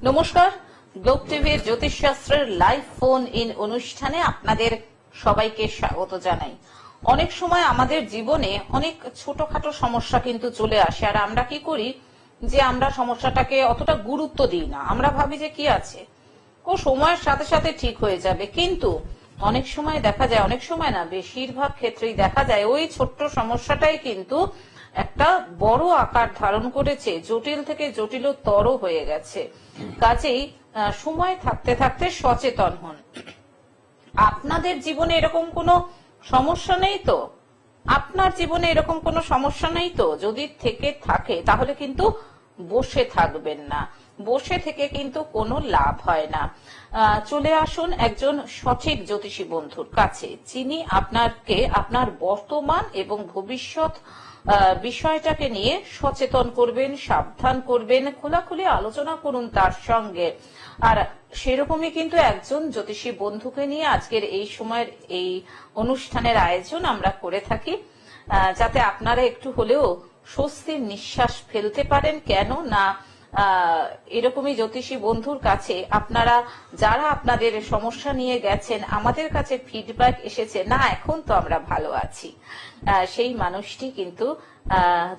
নমস্কার, গ্লোব টিভির জ্যোতিষশাস্ত্রের live phone in অনুষ্ঠানে আপনাদের সবাইকে স্বাগত জানাই। অনেক সময় আমাদের জীবনে অনেক ছোটখাটো সমস্যা কিন্তু চলে আসে, আর আমরা কি করি যে আমরা সমস্যাটাকে অতটা গুরুত্ব দিই না। আমরা ভাবি যে কি আছে, ও সময়ের সাথে সাথে ঠিক হয়ে যাবে। কিন্তু অনেক সময় দেখা যায়, অনেক সময় না, বেশিরভাগ ক্ষেত্রেই দেখা যায় ওই ছোট্ট সমস্যাটাই কিন্তু একটা বড় আকার ধারণ করেছে, জটিল থেকে জটিলতর হয়ে গেছে। কাজেই সময় থাকতে থাকতে সচেতন হন। আপনাদের জীবনে এরকম কোনো সমস্যা নেই তো? আপনার জীবনে এরকম কোনো সমস্যা নেই তো? যদি থেকে থাকে তাহলে কিন্তু বসে থাকবেন না। বসে থেকে কিন্তু কোনো লাভ হয় না। চলে আসুন একজন সঠিক জ্যোতিষী বন্ধুর কাছে, যিনি আপনাকে আপনার বর্তমান এবং ভবিষ্যৎ বিষয়টাকে নিয়ে সচেতন করবেন, সাবধান করবেন, খোলাখুলি আলোচনা করুন তার সঙ্গে। আর সেরকমই কিন্তু একজন জ্যোতিষী বন্ধুকে নিয়ে আজকের এই সময়ের এই অনুষ্ঠানের আয়োজন আমরা করে থাকি, যাতে আপনারা একটু হলেও স্বস্তির নিঃশ্বাস ফেলতে পারেন। কেন না, এরকমই জ্যোতিষী বন্ধুর কাছে আপনারা যারা আপনাদের সমস্যা নিয়ে গেছেন, আমাদের কাছে ফিডব্যাক এসেছে, না এখন তো আমরা ভালো আছি, সেই মানুষটি কিন্তু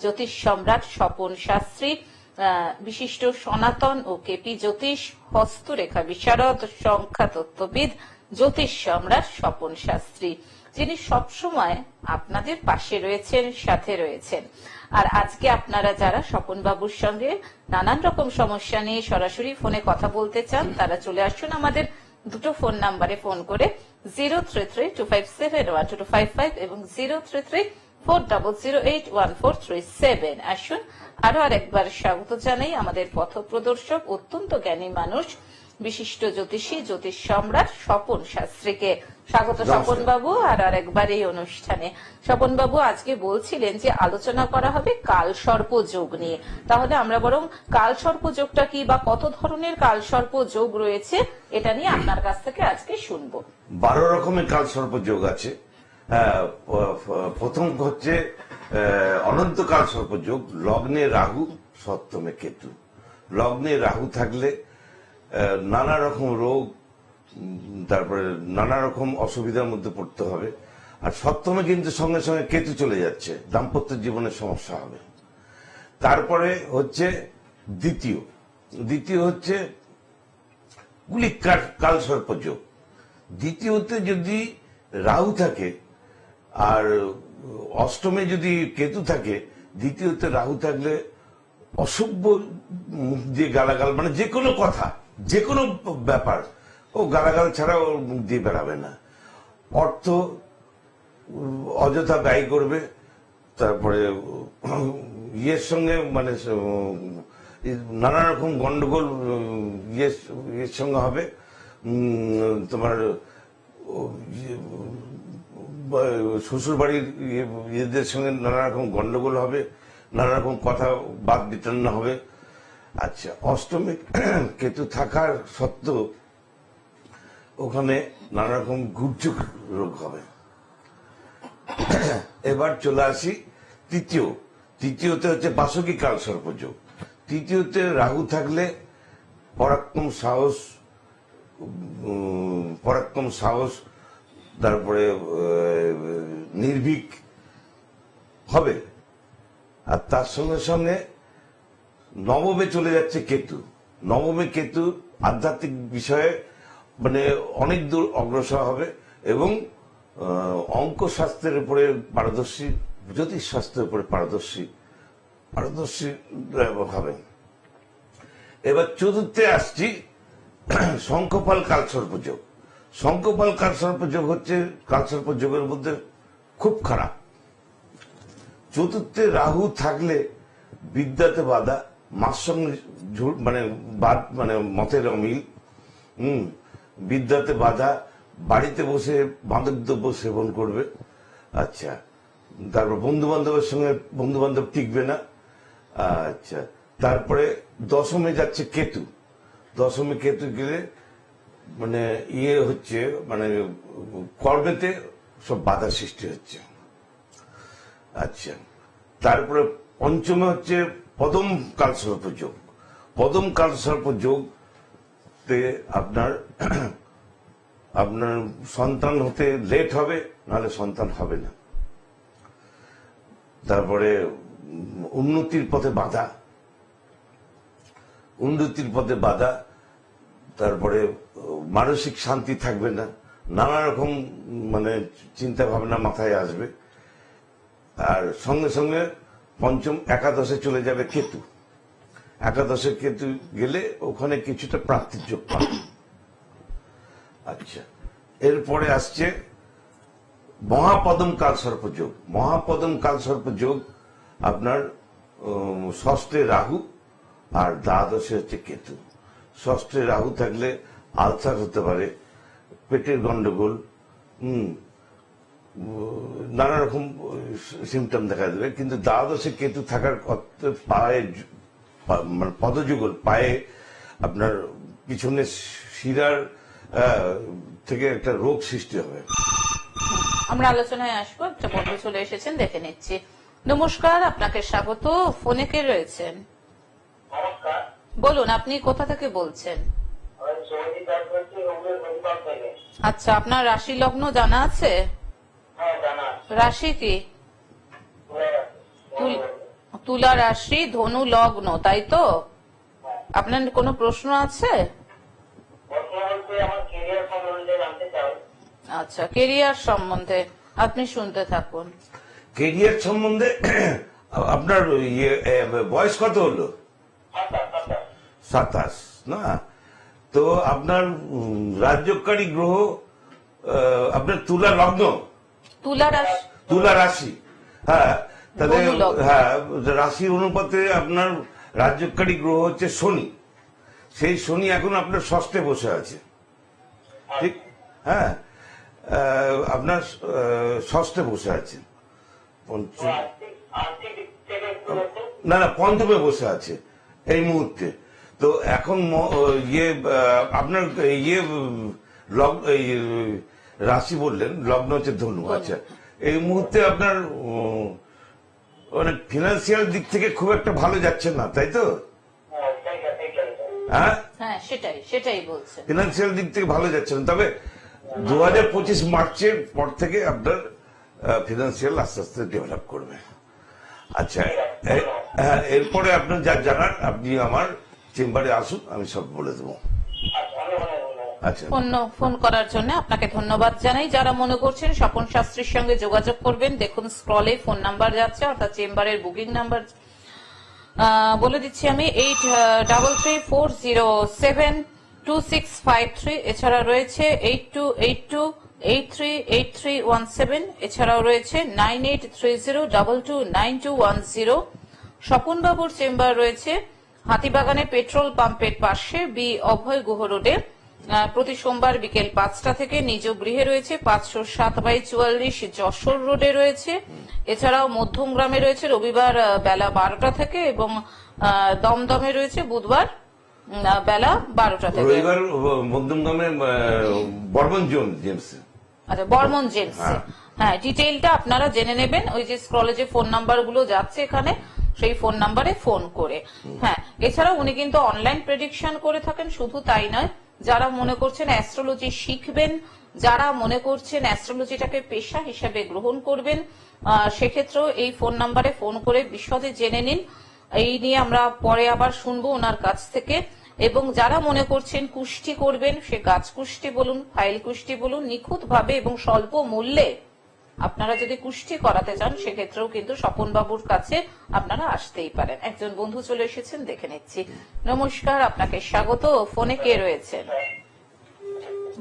জ্যোতিষ সম্রাট স্বপন শাস্ত্রী, বিশিষ্ট সনাতন ও কেপি জ্যোতিষ, হস্তরেখা বিশারদ, সংখ্যা তত্ত্ববিদ, জ্যোতিষ সম্রাট স্বপন শাস্ত্রী, যিনি সবসময় আপনাদের পাশে রয়েছেন, সাথে রয়েছেন। আর আজকে আপনারা যারা স্বপন বাবুর সঙ্গে নানান রকম সমস্যা নিয়ে সরাসরি ফোনে কথা বলতে চান, তারা চলে আসুন আমাদের দুটো ফোন নাম্বারে ফোন করে, 0332571255 এবং 033400814437। আসুন আরো আরেকবার স্বাগত জানাই আমাদের পথ প্রদর্শক, অত্যন্ত জ্ঞানী মানুষ, বিশিষ্ট জ্যোতিষী, জ্যোতিষ সম্রাট স্বপন শাস্ত্রীকে। স্বাগত স্বপন বাবু আর আরেকবার এই অনুষ্ঠানে। স্বপন বাবু, আজকে বলছিলেন যে আলোচনা করা হবে কালসর্প যোগ নিয়ে। তাহলে আমরা বরং কালসর্প যোগটা কি বা কত ধরনের কালসর্প যোগ রয়েছে এটা নিয়ে আপনার কাছ থেকে আজকে শুনবো। 12 রকমের কালসর্প যোগ আছে। প্রথম হচ্ছে অনন্ত কালসর্প যোগ, লগ্নে রাহু, সপ্তমে কেতু। লগ্নে রাহু থাকলে নানা রকম রোগ, তারপরে নানা রকম অসুবিধার মধ্যে পড়তে হবে। আর সপ্তমে কিন্তু সঙ্গে সঙ্গে কেতু চলে যাচ্ছে, দাম্পত্য জীবনে সমস্যা হবে। তারপরে হচ্ছে দ্বিতীয় হচ্ছে গুলিক কালসর্প যোগ। দ্বিতীয়তে যদি রাহু থাকে আর অষ্টমে যদি কেতু থাকে, দ্বিতীয়তে রাহু থাকলে অসভ্য মুখ দিয়ে গালাগাল, মানে যে কোনো কথা, যে কোনো ব্যাপার ও গালাগাল ছাড়া ওর মুখ দিয়ে বেরাবে না। অর্থ অযথা ব্যয় করবে। তারপরে ইয়ের সঙ্গে মানে নানা রকম গন্ডগোল ইয়ের সঙ্গে হবে। তোমার শ্বশুর বাড়ির ইয়েদের সঙ্গে নানা রকম গন্ডগোল হবে, নানা রকম কথা বাদ বিতরণ হবে। আচ্ছা, অষ্টমে কেতু থাকার সত্ত্বেও ওখানে নানা রকম গুজব রোগ হবে। এবার চলে আসি তৃতীয়তে হচ্ছে বাসকি কালসর্প যোগ। তৃতীয়তে রাহু থাকলে পরাক্রম সাহস, তারপরে নির্ভীক হবে। আর তার সঙ্গে সঙ্গে নবমে চলে যাচ্ছে কেতু। নবমে কেতু আধ্যাত্মিক বিষয়ে মানে অনেক দূর অগ্রসর হবে এবং অঙ্ক শাস্ত্রের উপরে পারদর্শী, জ্যোতিষ শাস্ত্রের উপরে পারদর্শী হবে। এবার চতুর্থে আসছি শঙ্খপাল কালসর্প যোগ। শঙ্খপাল কালসর্প যোগ হচ্ছে কালসর্প যোগের মধ্যে খুব খারাপ। চতুর্থে রাহু থাকলে বিদ্যাতে বাধা, মার সঙ্গে মানে মতের অমিল, বিদ্যাতে বাধা, বাড়িতে বসে মাদক দ্রব্য সেবন করবে। আচ্ছা, তারপর বন্ধু বান্ধবের সঙ্গে বন্ধু বান্ধব টিকবে না। আচ্ছা, তারপরে দশমে যাচ্ছে কেতু। দশমে কেতু গেলে মানে ইয়ে হচ্ছে, মানে কর্মেতে সব বাধা সৃষ্টি হচ্ছে। আচ্ছা, তারপরে পঞ্চমে হচ্ছে পদম কালসর্প যোগ। পদম কালসর্প যোগ আপনার আপনার সন্তান হতে লেট হবে, নাহলে সন্তান হবে না। তারপরে উন্নতির পথে বাধা, তারপরে মানসিক শান্তি থাকবে না, নানা রকম মানে চিন্তা ভাবনা মাথায় আসবে। আর সঙ্গে সঙ্গে পঞ্চম একাদশে চলে যাবে কেতু। একাদশে কেতু গেলে ওখানে কিছুটা প্রাপ্তির যোগ পাবে। আচ্ছা, এরপরে আসছে মহাপদম কালসর্প যোগ। মহাপদম কালসর্প যোগ আপনার ষষ্ঠে রাহু আর দ্বাদশে হচ্ছে কেতু। ষষ্ঠে রাহু থাকলে আলসার হতে পারে, পেটের গন্ডগোল, নানা রকম সিমটম দেখা দেবে। কিন্তু দ্বাদশে কেতু থাকার পায়ে মানে পদযুগল, পায়ে আপনার পিছনে শিরার থেকে একটা রোগ সৃষ্টি হবে। আমরা আলোচনায় আসবো। একটা বন্ধু চলে এসেছেন, দেখে নিচ্ছি। নমস্কার, আপনাকে স্বাগত। ফোনে কে রয়েছেন? নমস্কার। বলুন, আপনি কোথা থেকে বলছেন? আমি সৌদি কাজ করছি, রোগের পরিবার থেকে। আচ্ছা, আপনার রাশি লগ্ন জানা আছে? হ্যাঁ, জানা আছে। রাশি কি? তুলা রাশি, ধনু লগ্ন, তাই তো? আপনার কোনো প্রশ্ন আছে? প্রশ্ন বলতে আমার ক্যারিয়ার সম্বন্ধে জানতে চাই। আচ্ছা, কেরিয়ার সম্বন্ধে আপনি শুনতে থাকুন। কেরিয়ার সম্বন্ধে আপনার বয়স কত হলো? 27 না? তো আপনার রাজ্যকারী গ্রহ আপনার তুলা লগ্ন, তুলা রাশি। হ্যাঁ, তাহলে ধনু লগ্ন। হ্যাঁ, রাশি অনুপাতে আপনার রাজ্যকারী গ্রহ হচ্ছে শনি। সেই শনি এখন আপনার ষষ্ঠে বসে আছে, ঠিক? হ্যাঁ, আপনার ষষ্ঠে বসে আছে, আর্থিক দিক থেকে একটু বলতে। না পঞ্চমে বসে আছে এই মুহূর্তে। তো এখন আপনার রাশি বললেন, লগ্ন হচ্ছে ধনু। আচ্ছা, এই মুহূর্তে আপনার মানে ফিনান্সিয়াল দিক থেকে খুব একটা ভালো যাচ্ছে না, তাই তো? হ্যাঁ, হ্যাঁ, হ্যাঁ, সেটাই বলছেন। ফিনান্সিয়াল দিক থেকে ভালো যাচ্ছে না, তবে 2025 মার্চের পর থেকে আপনার ফিনান্সিয়াল আস্তে আস্তে ডেভেলপ করবে। আচ্ছা, হ্যাঁ, এরপরে আপনার যা জানার আপনি আমার চেম্বারে আসুন, আমি সব বলে দেবো। আচ্ছা, ফোন করার জন্য আপনাকে ধন্যবাদ জানাই। যারা মনে করছেন স্বপন শাস্ত্রীর সঙ্গে যোগাযোগ করবেন, দেখুন স্ক্রলে ফোন নাম্বার যাচ্ছে, অর্থাৎ চেম্বারের বুকিং নাম্বার বলে দিচ্ছি আমি, 8334072653। এছাড়া রয়েছে 8282838317। এছাড়াও রয়েছে 9830229210। স্বপন বাবুর চেম্বার রয়েছে হাতিবাগানে পেট্রোল পাম্পের পাশে, বি অভয় গুহ রোডে। প্রতি সোমবার বিকেল 5টা থেকে। নিজ গৃহে রয়েছে 507/44 যশোর রোডে রয়েছে। এছাড়াও মধ্যমগ্রামে রয়েছে রবিবার বেলা 12টা থেকে, এবং দমদমে রয়েছে বুধবার বেলা 12টা থেকে। রবিবার মধ্যমগ্রামে বর্মন জেমস। আচ্ছা, বর্মন জেমস। হ্যাঁ, ডিটেইলটা আপনারা জেনে নেবেন ওই যে স্ক্রলে যে ফোন নাম্বার গুলো যাচ্ছে এখানে, সেই ফোন নাম্বারে ফোন করে। হ্যাঁ, এছাড়াও উনি কিন্তু অনলাইন প্রেডিকশন করে থাকেন। শুধু তাই নয়, যারা মনে করছেন অ্যাস্ট্রোলজি শিখবেন, যারা মনে করছেন অ্যাস্ট্রোলজিটাকে পেশা হিসেবে গ্রহণ করবেন, সেক্ষেত্রেও এই ফোন নাম্বারে ফোন করে বিশদে জেনে নিন। এই নিয়ে আমরা পরে আবার শুনবো ওনার কাছ থেকে। এবং যারা মনে করছেন কুষ্টি করবেন, সে গাছ কুষ্টি বলুন, ফাইল কুষ্টি বলুন, নিখুঁত ভাবে এবং স্বল্প মূল্যে আপনারা যদি কুষ্টি করাতে চান, সেক্ষেত্রেও কিন্তু স্বপন বাবুর কাছে আপনারা আসতেই পারেন। একজন বন্ধু চলে এসেছেন, দেখে নিচ্ছি। নমস্কার, আপনাকে স্বাগত। ফোনে কে রয়েছেন?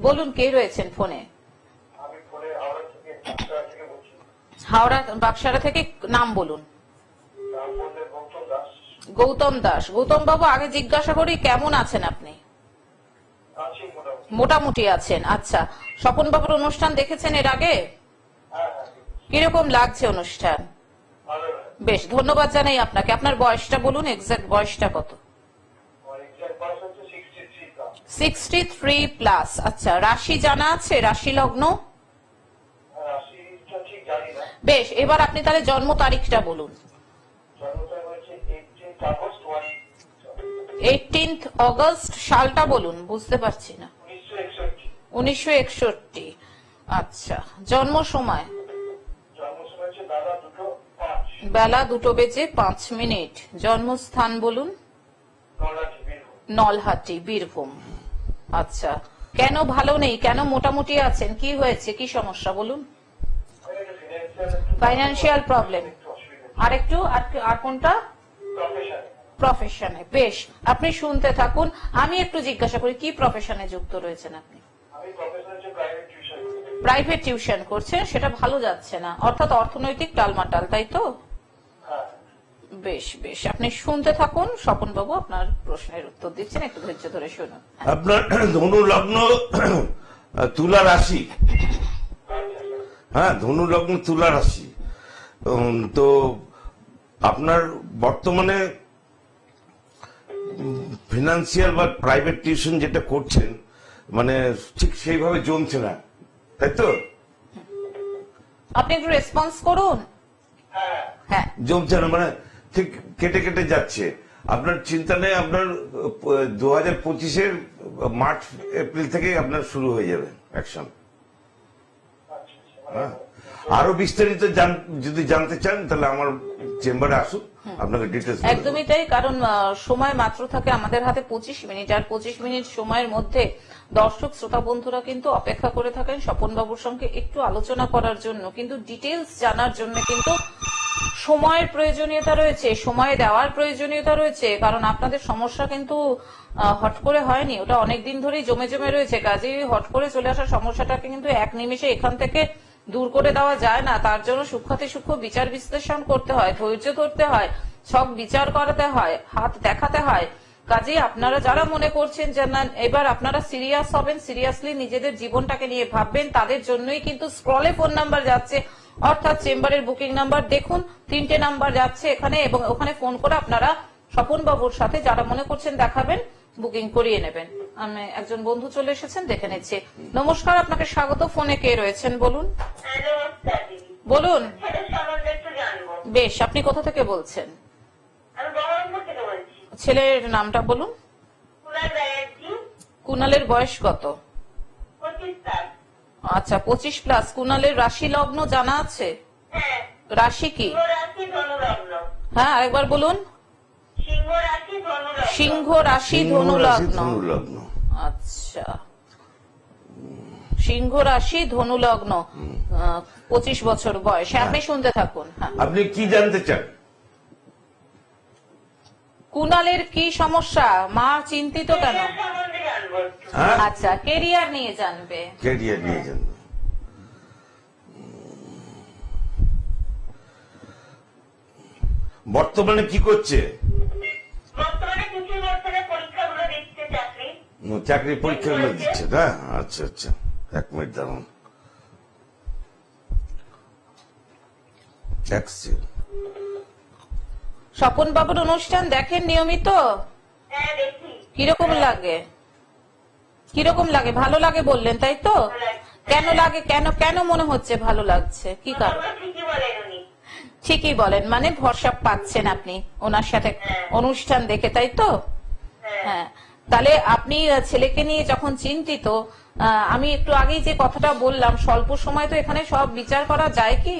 বলুন, কে রয়েছেন ফোনে? আমি ফোনে হাওড়া থেকে বলছি। হাওড়া বাক্সারা থেকে। নাম বলুন। নাম বললে গৌতম দাস। গৌতম দাস। গৌতম বাবু, আগে জিজ্ঞাসা করি কেমন আছেন আপনি? আছি মোটামুটি। মোটামুটি আছেন। আচ্ছা, স্বপন বাবুর অনুষ্ঠান দেখেছেন এর আগে? হ্যাঁ, কিরকম লাগছে অনুষ্ঠান? ভালো। বেশ, ধন্যবাদ জানাই আপনাকে। আপনার বয়সটা বলুন, এক্সাক্ট বয়সটা কত? আমার এক্সাক্ট বয়স হচ্ছে 63 প্লাস। 63 প্লাস। আচ্ছা, রাশি জানা আছে? রাশি লগ্ন? রাশিটা ঠিক জানি না। বেশ, এবার আপনি তাহলে জন্ম তারিখটা বলুন। জন্মটা হয়েছে 18 আগস্ট 20। 18th অগস্ট, সালটা বলুন, বুঝতে পারছি না। 1961। আচ্ছা, জন্ম সময়? জন্ম সময় হচ্ছে বেলা 2:05। জন্মস্থান বলুন? নলহাটি, বীরভূম। আচ্ছা, কেন ভালো নেই, কেন মোটামুটি আছেন, কি হয়েছে, কি সমস্যা বলুন? Financial problem. আরেকটু, আর কোনটা? প্রফেশনে। বেশ, আপনি শুনতে থাকুন। আমি একটু জিজ্ঞাসা করি, কি প্রফেশনে যুক্ত রয়েছেন আপনি? প্রাইভেট টিউশন করছেন, সেটা ভালো যাচ্ছে না, অর্থাৎ অর্থনৈতিক টালমাটাল, তাই তো? বেশ বেশ, আপনি শুনতে থাকুন। স্বপন বাবু আপনার প্রশ্নের উত্তর দিচ্ছেন, একটু ধৈর্য ধরে শুনুন। আপনার ধনু লগ্ন তুলা রাশি। হ্যাঁ, ধনু লগ্ন তুলা রাশি। তো আপনার বর্তমানে ফিনান্সিয়াল বা প্রাইভেট টিউশন যেটা করছেন, মানে ঠিক সেইভাবে জমছে না, তাই তো? আপনি একটু রেসপন্স করুন। হ্যাঁ, জমছে না, মানে ঠিক কেটে কেটে যাচ্ছে। আপনার চিন্তা নেই, আপনার 2025-এর মার্চ এপ্রিল থেকে আপনার শুরু হয়ে যাবে অ্যাকশন। হ্যাঁ, আরো বিস্তারিত যদি জানতে চান তাহলে আমার চেম্বারে আসুন, আপনাকে ডিটেলস। একদমই তাই, কারণ সময় মাত্র থাকে আমাদের হাতে 25 মিনিট, আর 25 মিনিট সময়ের মধ্যে দর্শক শ্রোতা বন্ধুরা কিন্তু অপেক্ষা করে থাকেন স্বপন বাবুর সঙ্গে একটু আলোচনা করার জন্য, কিন্তু ডিটেলস জানার জন্য কিন্তু সময়ের প্রয়োজনীয়তা রয়েছে, সময় দেওয়ার প্রয়োজনীয়তা রয়েছে, কারণ আপনাদের সমস্যা কিন্তু হট করে হয়নি, ওটা অনেকদিন ধরেই জমে জমে রয়েছে। কাজেই হট করে চলে আসা সমস্যাটাকে কিন্তু এক নিমেষে এখান থেকে দূর করে দেওয়া যায় না, তার জন্য সূক্ষ্মাতি সূক্ষ্ম বিচার বিশ্লেষণ করতে হয়, ধৈর্য ধরতে হয়, সব বিচার করাতে হয়, হাত দেখাতে হয়। কাজেই আপনারা যারা মনে করছেন যে না এবার আপনারা সিরিয়াস হবেন, সিরিয়াসলি নিজেদের জীবনটাকে নিয়ে ভাববেন, তাদের জন্যই কিন্তু স্ক্রলে ফোন নাম্বার যাচ্ছে, অর্থাৎ চেম্বারের বুকিং নাম্বার দেখুন, 3টে নাম্বার যাচ্ছে এখানে, এবং ওখানে ফোন করে আপনারা স্বপন বাবুর সাথে যারা মনে করছেন দেখাবেন বুকিং করিয়ে নেবেন। আমি একজন বন্ধু চলে এসেছেন, দেখে নিচ্ছি। নমস্কার, আপনাকে স্বাগত। ফোনে কে রয়েছেন বলুন? বলুন। বেশ, আপনি কোথা থেকে বলছেন? ছেলের নামটা বলুন। কুনালের বয়স কত? আচ্ছা, 25+। কুনালের রাশি লগ্ন জানা আছে? রাশি কি? হ্যাঁ, আরেকবার বলুন। সিংহ রাশি ধনু লগ্ন। আচ্ছা, সিংহ রাশি ধনু লগ্ন, 25 বছর বয়স। আপনি শুনতে থাকুন। হ্যাঁ, আপনি কি জানতে চান? কুনালের কি সমস্যা, মা চিন্তিত কেন? আচ্ছা, কেরিয়ার নিয়ে জানবে। ক্যারিয়ার নিয়ে জানবে। বর্তমানে কি করছে? চাকরি পরীক্ষাগুলো দিচ্ছে, না? আচ্ছা আচ্ছা, 1 মিনিট দাঁড়ান। স্বপন বাবুর অনুষ্ঠান দেখেন নিয়মিত? কিরকম লাগে? কিরকম লাগে? ভালো লাগে বললেন, তাই তো? কেন লাগে, কেন মনে হচ্ছে ভালো লাগছে, কি কারণ? ঠিকই বলেন, মানে ভরসা পাচ্ছেন আপনি ওনার সাথে অনুষ্ঠান দেখে, তাই তো? হ্যাঁ, তাহলে আপনি ছেলেকে নিয়ে যখন চিন্তিত, আমি একটু আগেই যে কথাটা বললাম, স্বল্প সময় তো এখানে সব বিচার করা যায় কি?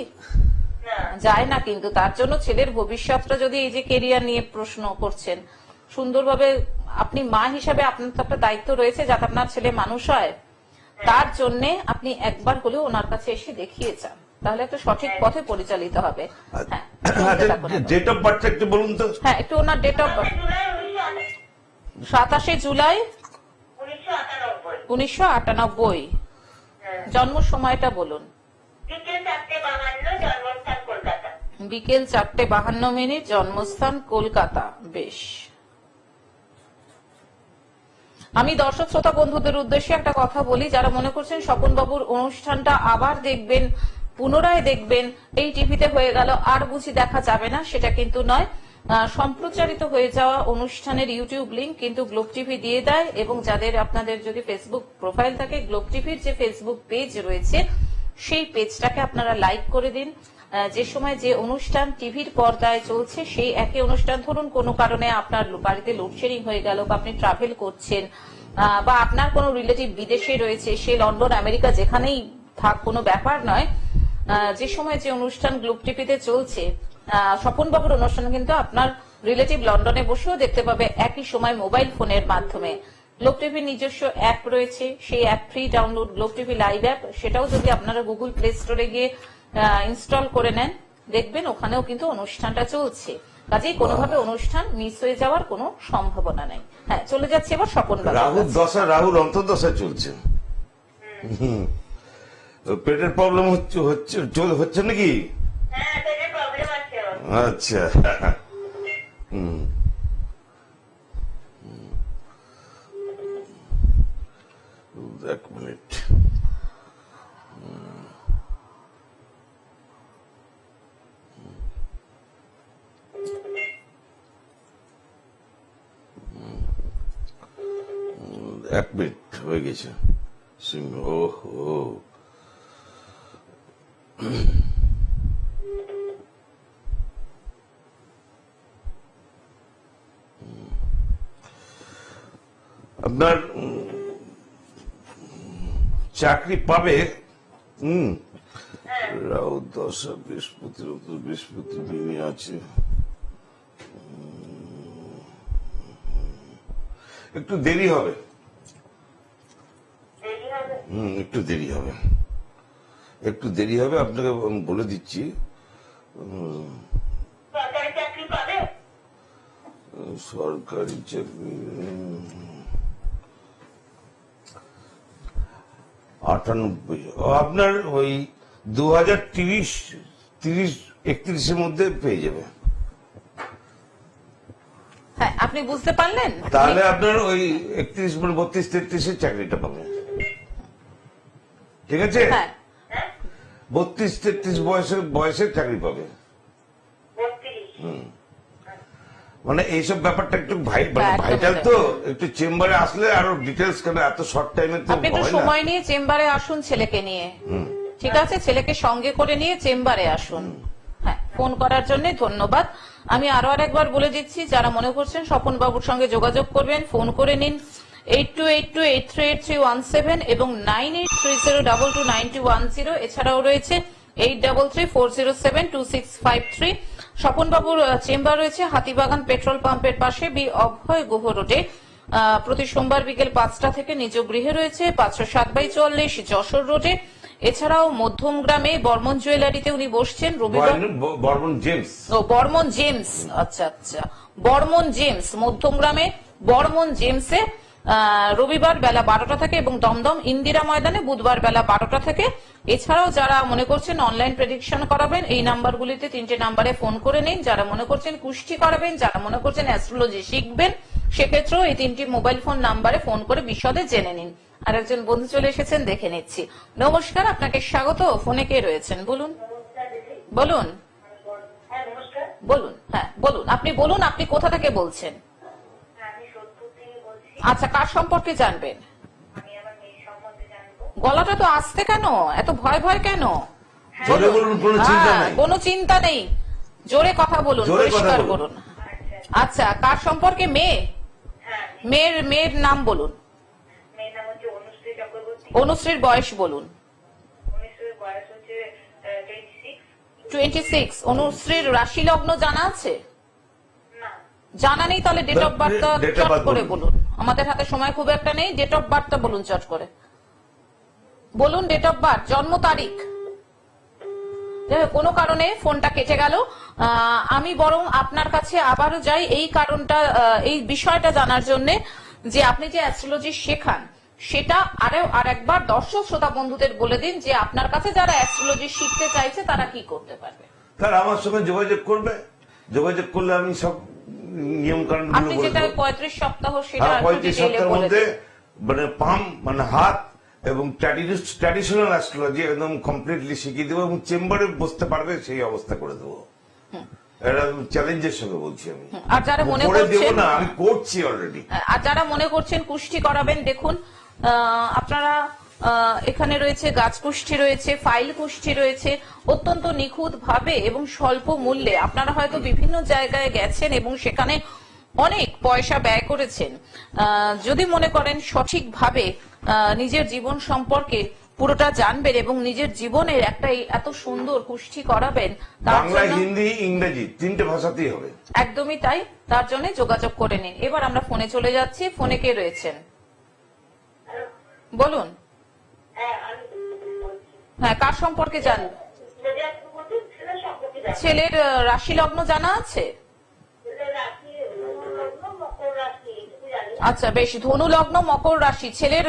যায় না, কিন্তু তার জন্য ছেলের ভবিষ্যৎটা যদি, এই যে কেরিয়ার নিয়ে প্রশ্ন করছেন, সুন্দরভাবে আপনি মা হিসাবে আপনার তো একটা দায়িত্ব রয়েছে যাতে আপনার ছেলে মানুষ হয়, তার জন্য আপনি একবার হলেও ওনার কাছে এসে দেখিয়ে যান, তাহলে একটা সঠিক পথে পরিচালিত হবে। হ্যাঁ, ডেট অফ বার্থ একটু বলুন তো। হ্যাঁ, একটু ওনার ডেট অফ বার্থ। 27 জুলাই 1998। জন্ম সময়টা বলুন। বিকেল 4:52, জন্মস্থান কলকাতা। বেশ, আমি দর্শক শ্রোতা বন্ধুদের উদ্দেশ্যে একটা কথা বলি, যারা মনে করছেন স্বপন বাবুর অনুষ্ঠানটা আবার দেখবেন, পুনরায় দেখবেন, এই টিভিতে হয়ে গেল আর বুঝি দেখা যাবে না, সেটা কিন্তু নয়। সম্প্রচারিত হয়ে যাওয়া অনুষ্ঠানের ইউটিউব লিংক কিন্তু গ্লোব টিভি দিয়ে দেয়, এবং যাদের আপনাদের যদি ফেসবুক প্রোফাইল থাকে, গ্লোব টিভির যে ফেসবুক পেজ রয়েছে সেই পেজটাকে আপনারা লাইক করে দিন, যে সময় যে অনুষ্ঠান টিভির পর্দায় চলছে সেই একই অনুষ্ঠান ধরুন কোনো কারণে আপনার বাড়িতে লোডশেডিং হয়ে গেল বা আপনি ট্রাভেল করছেন বা আপনার কোনো রিলেটিভ বিদেশে রয়েছে, সে লন্ডন আমেরিকা যেখানেই থাক, কোনো ব্যাপার নয়। যে সময় যে অনুষ্ঠান গ্লোব টিভিতে চলছে, স্বপন বাবুর অনুষ্ঠান কিন্তু আপনার রিলেটিভ লন্ডনে বসেও দেখতে পাবে একই সময় মোবাইল ফোনের মাধ্যমে। গ্লোব টিভির নিজস্ব অ্যাপ রয়েছে, সেই app free download, globe TV live app, সেটাও যদি আপনারা গুগল প্লে স্টোরে গিয়ে ইনস্টল করে নেন, দেখবেন ওখানেও কিন্তু অনুষ্ঠানটা চলছে। কাজেই কোনোভাবে অনুষ্ঠান মিস হয়ে যাওয়ার কোনো সম্ভাবনা নেই। হ্যাঁ, চলে যাচ্ছে এবার স্বপন বাবু। রাহুর অন্তর্দশা চলছে। পেটের প্রবলেম হচ্ছে নাকি? হ্যাঁ, পেটের প্রবলেম আছে ওর। আচ্ছা, এক মিনিট। এক মিনিট হয়ে গেছে। আপনার চাকরি পাবে। রাহু দশা বৃহস্পতি দিনে আছে, একটু দেরি হবে। দেরি হবে? একটু দেরি হবে, একটু দেরি হবে, আপনাকে আমি বলে দিচ্ছি। সরকারি চাকরি পাবে? সরকারি চাকরি 98। আপনার ওই 2030-31 মধ্যে পেয়ে যাবে। হ্যাঁ, আপনি বুঝতে পারলেন? তাহলে আপনার ওই 32-33 চাকরিটা পাবে। ঠিক আছে, হ্যাঁ, 32-33 বয়সের চাকরি পাবে। 32? মানে এইসব ব্যাপারটা একটু একদম ভাইটাল তাই। তো, একটু চেম্বারে আসলে আরো ডিটেলস, কেন এত শর্ট টাইমে তো আপনি একটু হয় না। সময় নিয়ে চেম্বারে আসুন ছেলেকে নিয়ে। ঠিক আছে, ছেলেকে সঙ্গে করে নিয়ে চেম্বারে আসুন। হ্যাঁ, ফোন করার জন্য ধন্যবাদ। আমি আরো আরেকবার বলে দিচ্ছি, যারা মনে করছেন স্বপন বাবুর সঙ্গে যোগাযোগ করবেন, ফোন করে নিন 8282838317 এবং 9830229210। এছাড়াও রয়েছে 8334072653। স্বপন বাবুর চেম্বার রয়েছে হাতিবাগান পেট্রোল পাম্পের পাশে, বি অভয় গুহ রোডে। প্রতি সোমবার বিকেল 5টা থেকে নিজ গৃহে রয়েছে 507/44 যশোর রোডে। এছাড়াও মধ্যম গ্রামে বর্মন জুয়েলারিতে উনি বসছেন রবিবার। বর্মন জেমস। বর্মন জেমস, আচ্ছা আচ্ছা, বর্মন জেমস মধ্যম গ্রামে বর্মন জেমসে রবিবার বেলা 12টা থেকে এবং দমদম ইন্দিরা ময়দানে বুধবার বেলা 12টা থেকে। এছাড়াও যারা মনে করছেন অনলাইন প্রেডিকশন করাবেন, এই নাম্বারগুলিতে 3টে নাম্বারে ফোন করে নিন। যারা মনে করছেন কুষ্টি করাবেন, যারা মনে করছেন অ্যাস্ট্রোলজি শিখবেন, সেক্ষেত্রেও এই 3টি মোবাইল ফোন নাম্বারে ফোন করে বিশদে জেনে নিন। আর একজন বন্ধু চলে এসেছেন, দেখে নিচ্ছি। নমস্কার, আপনাকে স্বাগত। ফোনে কে রয়েছেন বলুন? বলুন হ্যাঁ, নমস্কার। বলুন। হ্যাঁ বলুন, আপনি বলুন, আপনি কোথা থেকে বলছেন? আমি সোদপুর থেকে বলছি। আচ্ছা, কার সম্পর্কে জানবেন? আমি আমার মেয়ের সম্বন্ধে জানবো। গলাটা তো আসতে কেন, এত ভয় ভয় কেন? জোরে বলুন, কোনো চিন্তা নেই। কোনো চিন্তা নেই, জোরে কথা বলুন, জোরে কথা পরিষ্কার বলুন। করুন। আচ্ছা, কার সম্পর্কে? মেয়ে? হ্যাঁ, মেয়ের নাম বলুন। মেয়ের নাম হচ্ছে অনুশ্রী চক্রবর্তী। অনুশ্রীর বয়স বলুন। অনুশ্রীর বয়স হচ্ছে 26। 26। অনুশ্রীর রাশি লগ্ন জানা আছে? না। জানা নেই? তাহলে ডেট অফ বার্থটা Date of চট birth করে বলুন। বলুন, আমাদের হাতে সময় খুব একটা নেই। ডেট অফ বার্থটা বলুন চট করে, বলুন ডেট অফ বার্থ, জন্ম তারিখ। কোনো কারণে ফোনটা কেটে গেল। আমি বরং আপনার কাছে আবারও যাই এই কারণটা, এই বিষয়টা জানার জন্য যে আপনি যে অ্যাস্ট্রোলজি শেখান, সেটা আরেকবার দর্শক শ্রোতা বন্ধুদের বলে দিন যে আপনার কাছে যারা অ্যাস্ট্রোলজি শিখতে চাইছে তারা কি করতে পারবে। তার আমার সঙ্গে যোগাযোগ করবে, যোগাযোগ করলে আমি সব নিয়ম কানুন আপনি যেটা 35 সপ্তাহ সেটা 35 ডিটেইলে সপ্তাহের বলে মধ্যে দিন। মানে মানে হাত এবং ট্র্যাডিশনাল অ্যাস্ট্রোলজি একদম কমপ্লিটলি শিখিয়ে দেবো এবং চেম্বারে বসতে পারবে সেই অবস্থা করে দেবো। এটা চ্যালেঞ্জের সঙ্গে বলছি আমি। আর যারা মনে করে দেবো করছেন, না, আমি করছি অলরেডি। আর যারা মনে করছেন কুষ্টি করাবেন, দেখুন আপনারা এখানে রয়েছে গাছ কুষ্ঠি রয়েছে, ফাইল কুষ্ঠি রয়েছে, অত্যন্ত নিখুঁত ভাবে এবং স্বল্প মূল্যে। আপনারা হয়তো বিভিন্ন জায়গায় গেছেন এবং সেখানে অনেক পয়সা ব্যয় করেছেন। যদি মনে করেন সঠিকভাবে নিজের জীবন সম্পর্কে পুরোটা জানবেন এবং নিজের জীবনের একটা এত সুন্দর কুষ্ঠি করাবেন, তার বাংলা, জন্য হিন্দি, ইংরেজি 3টে ভাষাতেই হবে। একদমই তাই, তার জন্য যোগাযোগ করে নিন। এবার আমরা ফোনে চলে যাচ্ছি। ফোনে কে রয়েছেন বলুন। হ্যাঁ, আমি বলছি। হ্যাঁ, কার সম্পর্কে জানবেন? যদি আপনি বলছেন, ছেলের সম্পর্কে জানতে। ছেলের রাশি লগ্ন জানা আছে? ছেলের রাশি, লগ্ন, মকর রাশি, এটুকু জানি। আচ্ছা বেশ, ধনু লগ্ন মকর রাশি। ছেলের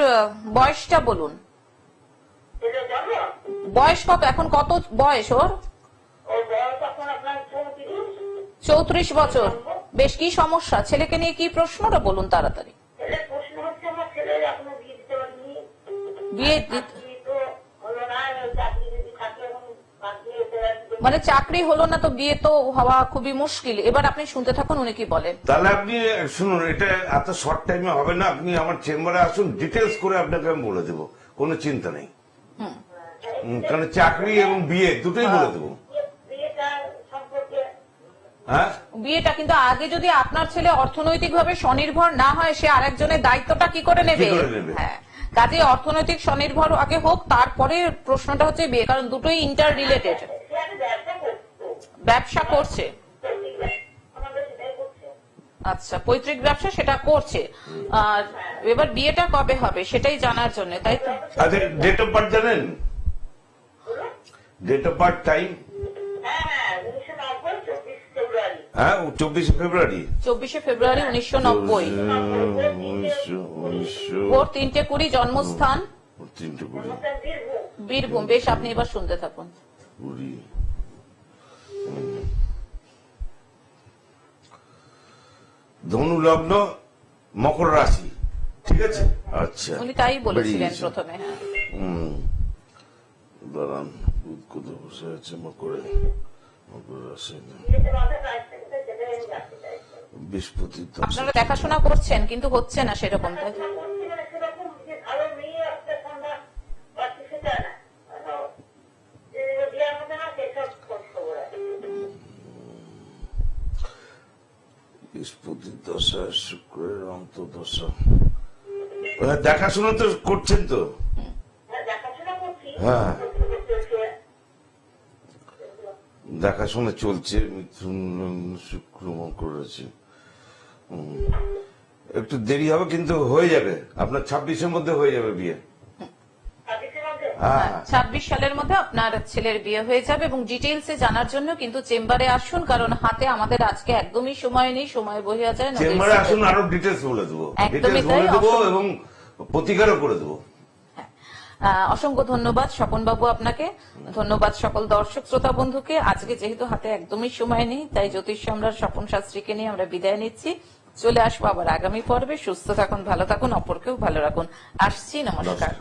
বয়সটা বলুন। ছেলের জন্ম, বয়স কত এখন? কত বয়স ওর? ওর বয়স এখন আপনার 34। 34 বছর। বেশ, কি সমস্যা? ছেলেকে নিয়ে কি প্রশ্নটা বলুন তাড়াতাড়ি। ছেলের প্রশ্ন হচ্ছে, আমার ছেলের এখনো বিয়ে দিতে পারিনি। বিয়ে চাকরি তো হলো না, চাকরি যদি থাকে এখন বাকি হতে পারবে। মানে চাকরি হলো না তো বিয়ে তো হওয়া খুবই মুশকিল। এবার আপনি শুনতে থাকুন উনি কি বলেন। তাহলে আপনি শুনুন, এটা এত শর্ট টাইমে হবে না। আপনি আমার চেম্বারে আসুন, ডিটেলস করে আপনাকে আমি বলে দেবো, কোনো চিন্তা নেই। কারণ চাকরি এবং বিয়ে দুটোই বলে দেবো। বিয়েটা সম্পর্কে হ্যাঁ, বিয়েটা কিন্তু আগে যদি আপনার ছেলে অর্থনৈতিকভাবে স্বনির্ভর না হয়, সে আরেকজনের দায়িত্বটা কি করে নেবে? কি করে নেবে? হ্যাঁ, কাজে অর্থনৈতিক স্বনির্ভর আগে হোক, তারপরে প্রশ্নটা হচ্ছে বিয়ে, কারণ দুটোই ইন্টার রিলেটেড। সে একটা ব্যবসা করতো, ব্যবসা করছে? আমাদের সেটাই করছে। আচ্ছা, পৈতৃক ব্যবসা সেটা করছে। আর এবার বিয়েটা কবে হবে সেটাই জানার জন্য, তাই তো? আচ্ছা, ডেট অফ বার্থ জানেন? Date of birth, time? হ্যাঁ, 1990, 24 ফেব্রুয়ারি। হ্যাঁ, 24 ফেব্রুয়ারি। 24 ফেব্রুয়ারি 1990। ভোর 3:20 জন্মস্থান 3:20। বীরভূম। বেশ, আপনি এবার শুনতে থাকুন। ধনু লগ্ন, মকর রাশি, ঠিক আছে? আচ্ছা, উনি তাই বলেছিলেন বেরিয়েছে। প্রথমে। হ্যাঁ, দাঁড়ান, বুধ কোথায় বসে আছে? মকরে, মকর রাশি, বিয়েতে মাথায় কাজ থাকতে সেটাই আমি জানতে চাইছি। বৃহস্পতি দশা। আপনারা দেখাশোনা করছেন কিন্তু হচ্ছে না সেরকম, তাই তো? করছি মানে সেরকম যে ভালো মেয়ে একটা সন্ধ্যা পাচ্ছি সেটা না। যে বিয়ের মধ্যে না সেসব খোঁজ খবর আছে। বৃহস্পতি দশা, শুক্রের অন্তর্দশা। দেখাশোনা তো করছেন তো? হ্যাঁ, দেখাশোনা করছি। হ্যাঁ, চলছে। দেখাশোনা চলছে। মিথুন, শুক্র, মকর রাশি। একটু দেরি হবে কিন্তু হয়ে যাবে। আপনার 26-এর মধ্যে হয়ে যাবে বিয়ে। 26-এর মধ্যে? হ্যাঁ, 26 সালের মধ্যে আপনার ছেলের বিয়ে হয়ে যাবে। এবং ডিটেলসে জানার জন্য কিন্তু চেম্বারে আসুন, কারণ হাতে আমাদের আজকে একদমই সময় নেই, সময় বহিয়া যায় না। চেম্বারে আসুন, আরো ডিটেলস বলে দেবো, একদমই ডিটেলস তাই, বলে দেবো অসংখ্য- এবং প্রতিকারও করে দেবো। অসংখ্য ধন্যবাদ স্বপন বাবু আপনাকে। ধন্যবাদ সকল দর্শক শ্রোতা বন্ধুকে। আজকে যেহেতু হাতে একদমই সময় নেই, তাই জ্যোতিষ সম্রাট স্বপন শাস্ত্রীকে নিয়ে আমরা বিদায় নিচ্ছি। চলে আসবো আবার আগামী পর্বে। সুস্থ থাকুন, ভালো থাকুন, অপরকেও ভালো রাখুন। আসছি, নমস্কার।